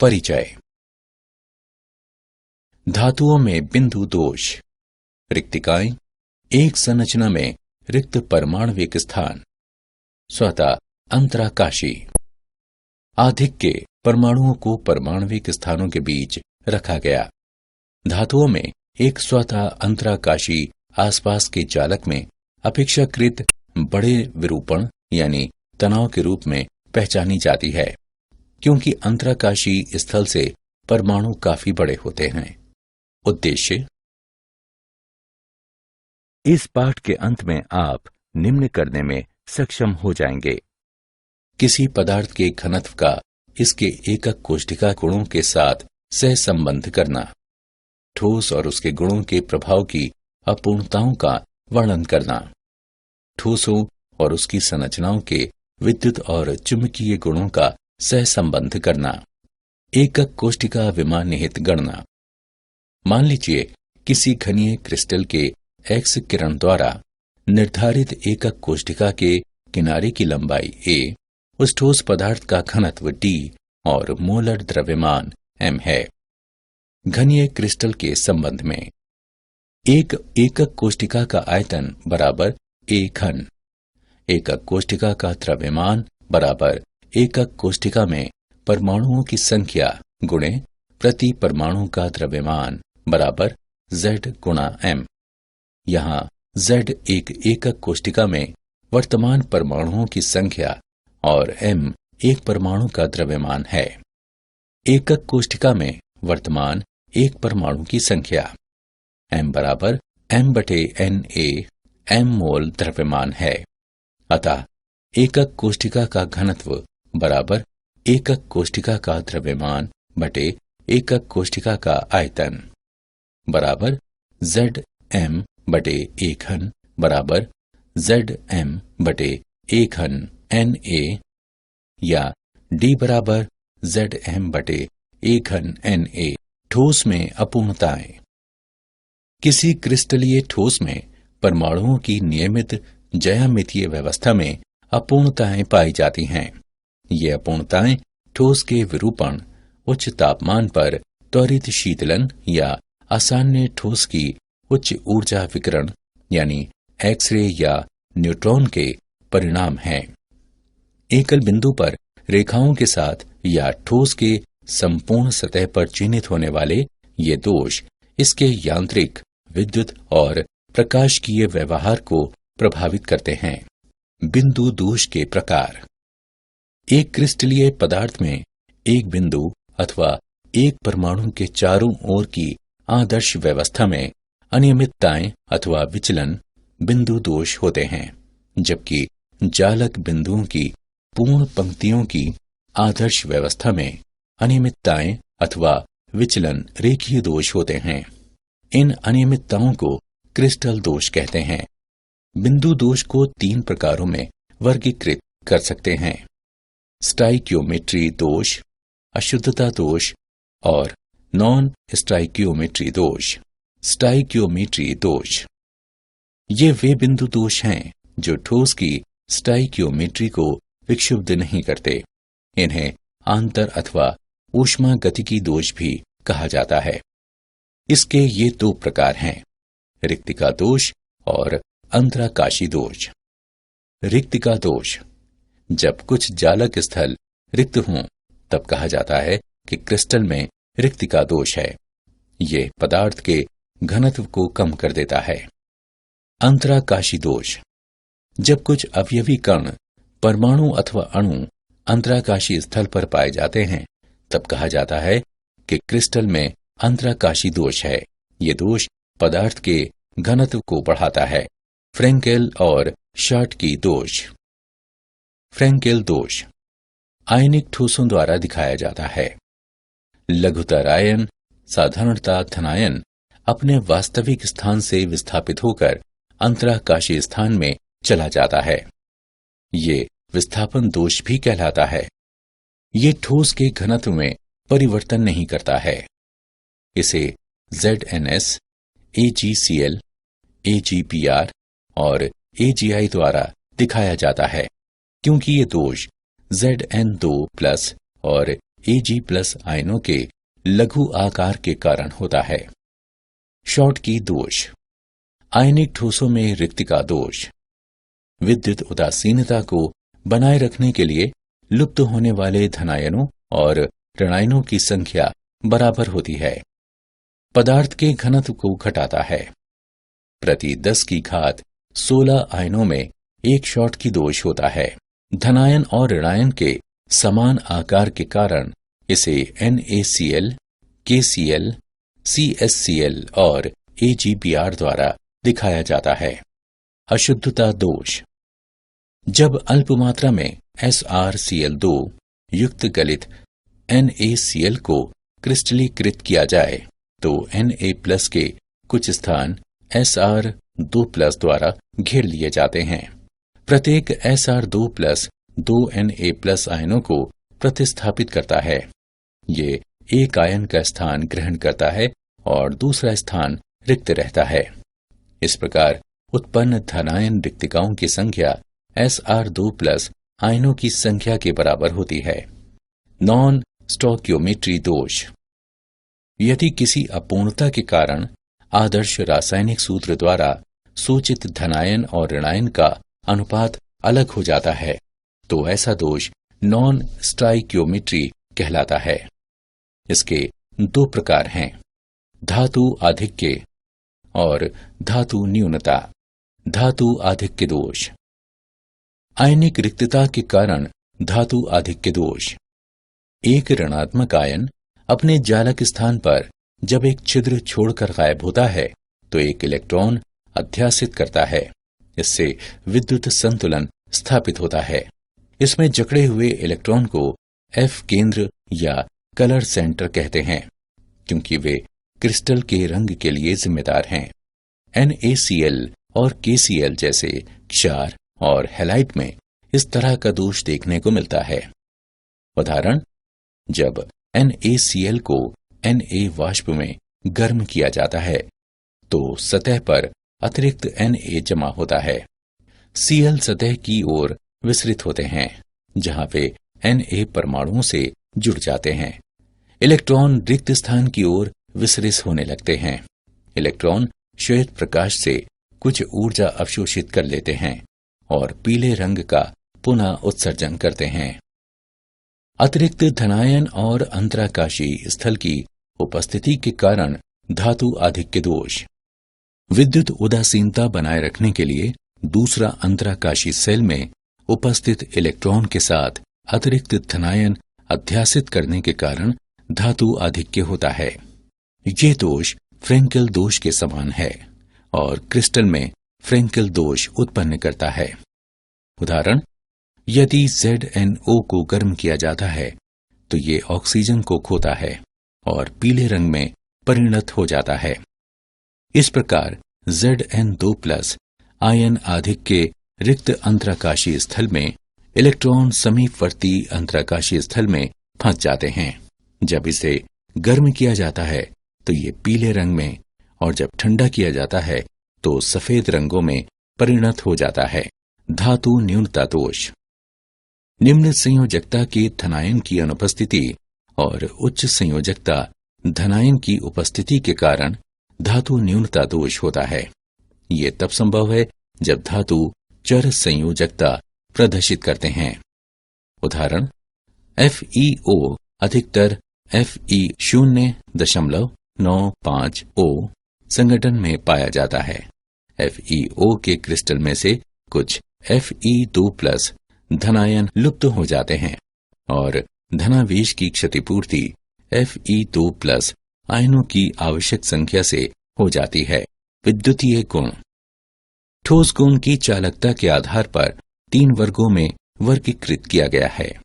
परिचय। धातुओं में बिंदु दोष। रिक्तिकाएं, एक संरचना में रिक्त परमाणविक स्थान। स्वतः अंतराकाशी। आधिक्य परमाणुओं को परमाणविक स्थानों के बीच रखा गया। धातुओं में एक स्वतः अंतराकाशी आसपास के जालक में अपेक्षाकृत बड़े विरूपण यानी तनाव के रूप में पहचानी जाती है, क्योंकि अंतराकाशी स्थल से परमाणु काफी बड़े होते हैं। उद्देश्य। इस पाठ के अंत में आप निम्न करने में सक्षम हो जाएंगे। किसी पदार्थ के घनत्व का इसके एकक कोष्ठिका गुणों के साथ सहसंबंध करना। ठोस और उसके गुणों के प्रभाव की अपूर्णताओं का वर्णन करना। ठोसों और उसकी संरचनाओं के विद्युत और चुंबकीय गुणों का सहसंबंध करना। एकक कोष्ठिका विमान निहित गणना। मान लीजिए किसी घनीय क्रिस्टल के एक्स किरण द्वारा निर्धारित एकक कोष्ठिका के किनारे की लंबाई a, उस ठोस पदार्थ का घनत्व d और मोलर द्रव्यमान m है। घनीय क्रिस्टल के संबंध में एक एकक कोष्ठिका का आयतन बराबर a घन। एकक कोष्ठिका का द्रव्यमान बराबर एकक कोष्ठिका में परमाणुओं की संख्या गुणे प्रति परमाणु का द्रव्यमान बराबर Z गुणा m। यहाँ Z एक एकक कोष्ठिका में वर्तमान परमाणुओं की संख्या और m एक परमाणु का द्रव्यमान है। एकक कोष्ठिका में वर्तमान एक परमाणु की संख्या m बराबर m/Na m मोल द्रव्यमान है। अतः एकक कोष्ठिका का घनत्व बराबर एकक कोष्ठिका का द्रव्यमान बटे एकक कोष्ठिका का आयतन बराबर Zm बटे a घन बराबर Zm बटे a घन Na या D बराबर Zm बटे a घन Na। ठोस में अपूर्णताएं। किसी क्रिस्टलीय ठोस में परमाणुओं की नियमित ज्यामितीय व्यवस्था में अपूर्णताएं पाई जाती हैं। ये अपूर्णताएं ठोस के विरूपण, उच्च तापमान पर त्वरित शीतलन या आसान्य ठोस की उच्च ऊर्जा विकिरण यानी एक्सरे या न्यूट्रॉन के परिणाम हैं। एकल बिंदु पर रेखाओं के साथ या ठोस के संपूर्ण सतह पर चिन्हित होने वाले ये दोष इसके यांत्रिक, विद्युत और प्रकाशिकीय व्यवहार को प्रभावित करते हैं। बिंदु दोष के प्रकार। एक क्रिस्टलीय पदार्थ में एक बिंदु अथवा एक परमाणु के चारों ओर की आदर्श व्यवस्था में अनियमितताएं अथवा विचलन बिंदु दोष होते हैं, जबकि जालक बिंदुओं की पूर्ण पंक्तियों की आदर्श व्यवस्था में अनियमितताएं अथवा विचलन रेखीय दोष होते हैं। इन अनियमितताओं को क्रिस्टल दोष कहते हैं। बिंदु दोष को 3 प्रकारों में वर्गीकृत कर सकते हैं: स्टाइकियोमेट्री दोष, अशुद्धता दोष और नॉन स्टाइकियोमेट्री दोष। स्टाइकियोमेट्री दोष ये वे बिंदु दोष हैं जो ठोस की स्टाइकियोमेट्री को विक्षुब्ध नहीं करते। इन्हें आंतर अथवा ऊष्मागतिकी दोष भी कहा जाता है। इसके ये 2 प्रकार हैं: रिक्तिका दोष और अंतराकाशी दोष। रिक्तिका दोष। जब कुछ जालक स्थल रिक्त हों तब कहा जाता है कि क्रिस्टल में रिक्तिका दोष है। ये पदार्थ के घनत्व को कम कर देता है। अंतराकाशी दोष। जब कुछ अवयवी कण, परमाणु अथवा अणु अंतराकाशी स्थल पर पाए जाते हैं तब कहा जाता है कि क्रिस्टल में अंतराकाशी दोष है। ये दोष पदार्थ के घनत्व को बढ़ाता है। फ्रेंकेल और शॉटकी दोष। फ्रेंकेल दोष आयनिक ठोसों द्वारा दिखाया जाता है। लघुतर आयन, साधारणतः धनायन, अपने वास्तविक स्थान से विस्थापित होकर अंतराकाशी स्थान में चला जाता है। ये विस्थापन दोष भी कहलाता है। ये ठोस के घनत्व में परिवर्तन नहीं करता है। इसे ZnS, AgCl, AgBr और AgI द्वारा दिखाया जाता है, क्योंकि ये दोष Zn2+ और Ag+ आयनों के लघु आकार के कारण होता है। शॉटकी दोष, आयनिक ठोसों में रिक्तिका दोष। विद्युत उदासीनता को बनाए रखने के लिए लुप्त होने वाले धनायनों और ऋणायनों की संख्या बराबर होती है। पदार्थ के घनत्व को घटाता है। प्रति 10 की घात 16 आयनों में एक शॉटकी दोष होता है। धनायन और ऋणायन के समान आकार के कारण इसे NaCl, KCl, CSCl और AgBr द्वारा दिखाया जाता है। अशुद्धता दोष, जब अल्प मात्रा में SrCl2 युक्त गलित NaCl को क्रिस्टलीकृत किया जाए तो Na+ के कुछ स्थान Sr2+ द्वारा घेर लिए जाते हैं। प्रत्येक Sr2+ 2 Na+ आयनों को प्रतिस्थापित करता है। ये एक आयन का स्थान ग्रहण करता है और दूसरा स्थान रिक्त रहता है। इस प्रकार उत्पन्न धनायन रिक्तिकाओं की संख्या Sr2+ आयनों की संख्या के बराबर होती है। नॉन स्टोइकियोमेट्री दोष, यदि किसी अपूर्णता के कारण आदर्श रासायनिक सूत्र द्वारा सूचित धनायन और ऋणायन का अनुपात अलग हो जाता है तो ऐसा दोष नॉन स्टोइकियोमेट्री कहलाता है। इसके 2 प्रकार हैं, धातु आधिक्य और धातु न्यूनता। धातु आधिक्य दोष, आयनिक रिक्तता के कारण धातु आधिक्य दोष। एक ऋणात्मक आयन अपने जालक स्थान पर जब एक छिद्र छोड़कर गायब होता है तो एक इलेक्ट्रॉन अध्यासित करता है। इससे विद्युत संतुलन स्थापित होता है। इसमें जकड़े हुए इलेक्ट्रॉन को F केंद्र या कलर सेंटर कहते हैं, क्योंकि वे क्रिस्टल के रंग के लिए जिम्मेदार हैं। NaCl और KCl जैसे क्षार और हैलाइड में इस तरह का दोष देखने को मिलता है। उदाहरण, जब NaCl को Na वाष्प में गर्म किया जाता है तो सतह पर अतिरिक्त Na जमा होता है। Cl सतह की ओर विसरित होते हैं, जहां वे Na परमाणुओं से जुड़ जाते हैं। इलेक्ट्रॉन रिक्त स्थान की ओर विसरित होने लगते हैं। इलेक्ट्रॉन श्वेत प्रकाश से कुछ ऊर्जा अवशोषित कर लेते हैं और पीले रंग का पुनः उत्सर्जन करते हैं। अतिरिक्त धनायन और अंतराकाशी स्थल की उपस्थिति के कारण धातु आधिक्य दोष। विद्युत उदासीनता बनाए रखने के लिए दूसरा अंतराकाशी सेल में उपस्थित इलेक्ट्रॉन के साथ अतिरिक्त धनायन अध्यासित करने के कारण धातु आधिक्य होता है। ये दोष फ्रेंकेल दोष के समान है और क्रिस्टल में फ्रेंकेल दोष उत्पन्न करता है। उदाहरण, यदि ZnO को गर्म किया जाता है तो ये ऑक्सीजन को खोता है और पीले रंग में परिणत हो जाता है। इस प्रकार Zn2+ आयन आधिक्य रिक्त अंतराकाशी स्थल में इलेक्ट्रॉन समीपवर्ती अंतराकाशी स्थल में फंस जाते हैं। जब इसे गर्म किया जाता है तो ये पीले रंग में और जब ठंडा किया जाता है तो सफेद रंगों में परिणत हो जाता है। धातु न्यूनता दोष। निम्न संयोजकता के धनायन की अनुपस्थिति और उच्च संयोजकता धनायन की उपस्थिति के कारण धातु न्यूनता दोष होता है। ये तब संभव है जब धातु चर संयोजकता प्रदर्शित करते हैं। उदाहरण, FeO अधिकतर Fe0.95O संगठन में पाया जाता है। FeO के क्रिस्टल में से कुछ Fe2+ धनायन लुप्त हो जाते हैं और धनावेश की क्षतिपूर्ति Fe2+ आयनों की आवश्यक संख्या से हो जाती है। विद्युतीय गुण। ठोस गुण की चालकता के आधार पर 3 वर्गों में वर्गीकृत किया गया है।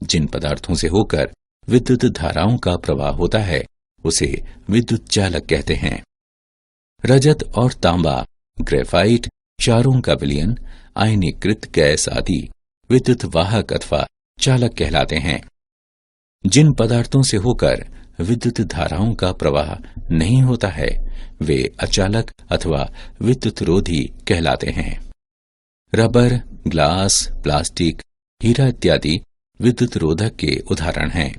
जिन पदार्थों से होकर विद्युत धाराओं का प्रवाह होता है उसे विद्युत चालक कहते हैं। रजत और तांबा, ग्रेफाइट, क्षारों का विलयन, आयनीकृत गैस आदि विद्युत वाहक अथवा चालक कहलाते हैं। जिन पदार्थों से होकर विद्युत धाराओं का प्रवाह नहीं होता है वे अचालक अथवा विद्युत रोधी कहलाते हैं। रबर, ग्लास, प्लास्टिक, हीरा इत्यादि विद्युत रोधक के उदाहरण हैं।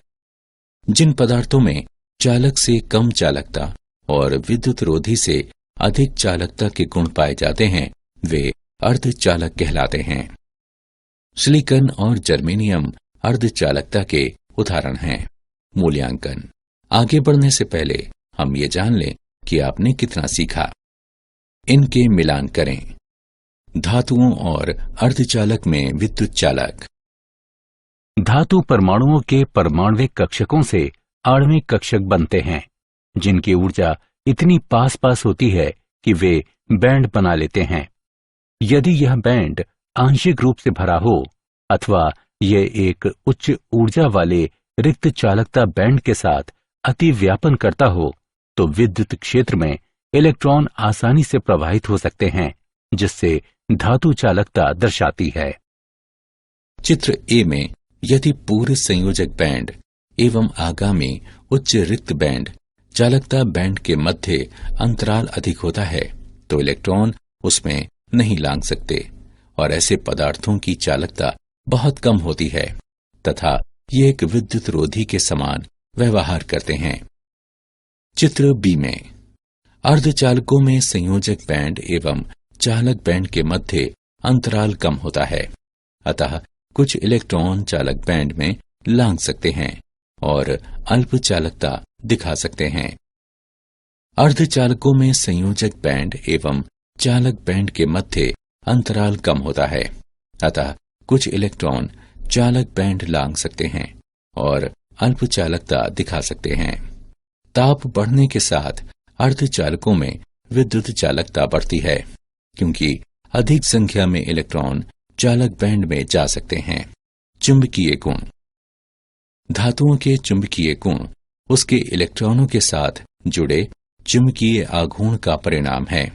जिन पदार्थों में चालक से कम चालकता और विद्युत रोधी से अधिक चालकता के गुण पाए जाते हैं वे अर्धचालक कहलाते हैं। सिलिकॉन और जर्मेनियम अर्धचालकता के उदाहरण हैं। मूल्यांकन। आगे बढ़ने से पहले हम ये जान लें कि आपने कितना सीखा। इनके मिलान करें। धातुओं और अर्धचालक में विद्युत चालक। धातु परमाणुओं के परमाणविक कक्षकों से आणविक कक्षक बनते हैं, जिनकी ऊर्जा इतनी पास पास होती है कि वे बैंड बना लेते हैं। यदि यह बैंड आंशिक रूप से भरा हो अथवा यह एक उच्च ऊर्जा वाले रिक्त चालकता बैंड के साथ अतिव्यापन करता हो तो विद्युत क्षेत्र में इलेक्ट्रॉन आसानी से प्रवाहित हो सकते हैं, जिससे धातु चालकता दर्शाती है। चित्र ए में यदि पूर्व संयोजक बैंड एवं आगामी उच्च रिक्त बैंड चालकता बैंड के मध्य अंतराल अधिक होता है तो इलेक्ट्रॉन उसमें नहीं लांघ सकते और ऐसे पदार्थों की चालकता बहुत कम होती है तथा ये एक विद्युत रोधी के समान व्यवहार करते हैं। चित्र बी में अर्धचालकों में संयोजक बैंड एवं चालक बैंड के मध्य अंतराल कम होता है, अतः कुछ इलेक्ट्रॉन चालक बैंड में लांघ सकते हैं और अल्प चालकता दिखा सकते हैं। अर्धचालकों में संयोजक बैंड एवं चालक बैंड के मध्य अंतराल कम होता है, अतः कुछ इलेक्ट्रॉन चालक बैंड लांघ सकते हैं और अल्प चालकता दिखा सकते हैं। ताप बढ़ने के साथ अर्धचालकों में विद्युत चालकता बढ़ती है, क्योंकि अधिक संख्या में इलेक्ट्रॉन चालक बैंड में जा सकते हैं। चुंबकीय गुण। धातुओं के चुंबकीय गुण उसके इलेक्ट्रॉनों के साथ जुड़े चुंबकीय आघूर्ण का परिणाम है।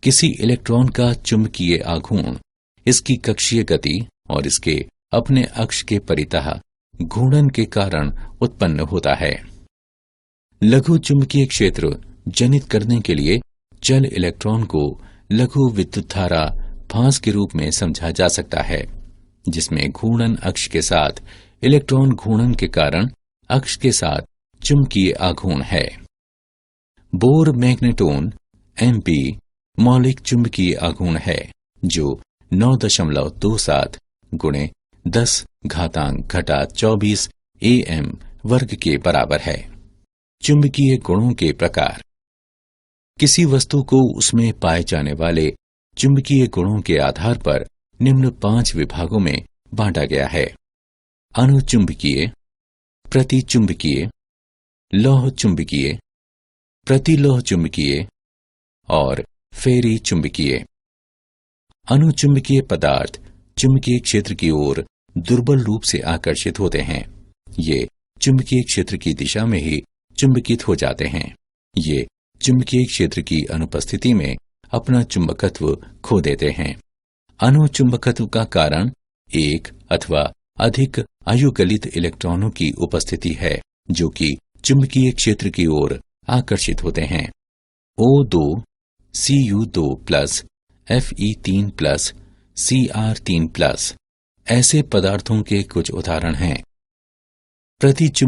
किसी इलेक्ट्रॉन का चुंबकीय आघूर्ण इसकी कक्षीय गति और इसके अपने अक्ष के परितः घूर्णन के कारण उत्पन्न होता है। लघु चुंबकीय क्षेत्र जनित करने के लिए चल इलेक्ट्रॉन को लघु विद्युत धारा फांस के रूप में समझा जा सकता है, जिसमें घूर्णन अक्ष के साथ इलेक्ट्रॉन घूर्णन के कारण अक्ष के साथ चुंबकीय आघूर्ण है। बोर मैग्नेटोन MP मौलिक चुंबकीय आघूर्ण है, जो 9.27 गुणे 10⁻24 AM वर्ग के बराबर है। चुंबकीय गुणों के प्रकार। किसी वस्तु को उसमें पाए जाने वाले चुंबकीय गुणों के आधार पर निम्न 5 विभागों में बांटा गया है: अनुचुंबकीय, प्रतिचुंबकीय, लौह चुंबकीय, प्रतिलौह चुंबकीय और फेरी चुंबकीय। अनुचुंबकीय पदार्थ चुंबकीय क्षेत्र की ओर दुर्बल रूप से आकर्षित होते हैं। ये चुंबकीय क्षेत्र की दिशा में ही चुंबकित हो जाते हैं। ये चुंबकीय क्षेत्र की अनुपस्थिति में अपना चुंबकत्व खो देते हैं। अनुचुंबकत्व का कारण एक अथवा अधिक अयुगलित इलेक्ट्रॉनों की उपस्थिति है, जो कि चुंबकीय क्षेत्र की ओर आकर्षित होते हैं। O2, Cu2+, Fe3+, Cr3+ ऐसे पदार्थों के कुछ उदाहरण हैं। प्रतिचुंबकीय